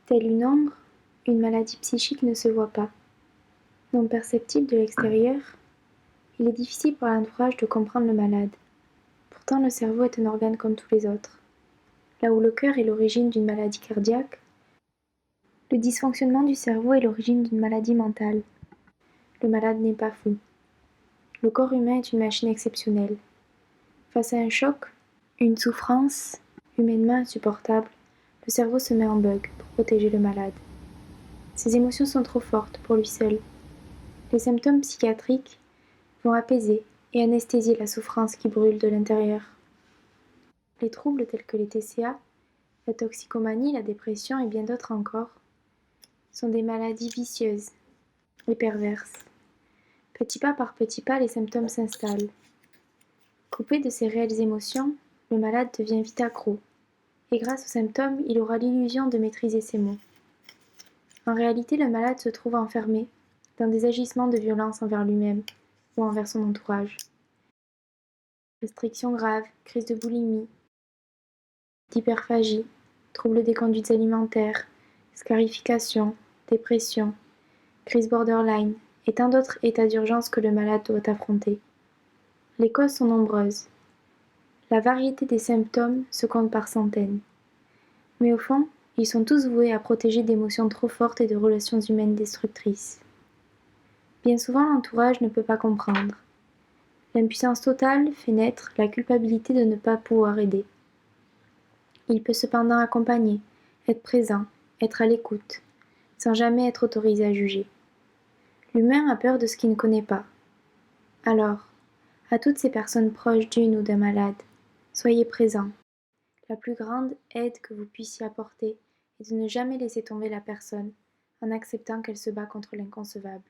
Telle une ombre, une maladie psychique ne se voit pas. Non perceptible de l'extérieur, il est difficile pour l'entourage de comprendre le malade. Pourtant, le cerveau est un organe comme tous les autres. Là où le cœur est l'origine d'une maladie cardiaque, le dysfonctionnement du cerveau est l'origine d'une maladie mentale. Le malade n'est pas fou. Le corps humain est une machine exceptionnelle. Face à un choc, une souffrance humainement insupportable, le cerveau se met en bug pour protéger le malade. Ses émotions sont trop fortes pour lui seul. Les symptômes psychiatriques vont apaiser et anesthésier la souffrance qui brûle de l'intérieur. Les troubles tels que les TCA, la toxicomanie, la dépression et bien d'autres encore sont des maladies vicieuses et perverses. Petit pas par petit pas, les symptômes s'installent. Coupé de ses réelles émotions, le malade devient vite accro, et grâce aux symptômes, il aura l'illusion de maîtriser ses maux. En réalité, le malade se trouve enfermé dans des agissements de violence envers lui-même ou envers son entourage. Restrictions graves, crise de boulimie, d'hyperphagie, troubles des conduites alimentaires, scarification, dépression, crise borderline et tant d'autres états d'urgence que le malade doit affronter. Les causes sont nombreuses. La variété des symptômes se compte par centaines. Mais au fond, ils sont tous voués à protéger d'émotions trop fortes et de relations humaines destructrices. Bien souvent, l'entourage ne peut pas comprendre. L'impuissance totale fait naître la culpabilité de ne pas pouvoir aider. Il peut cependant accompagner, être présent, être à l'écoute, sans jamais être autorisé à juger. L'humain a peur de ce qu'il ne connaît pas. Alors, à toutes ces personnes proches d'une ou d'un malade, soyez présents. La plus grande aide que vous puissiez apporter est de ne jamais laisser tomber la personne en acceptant qu'elle se bat contre l'inconcevable.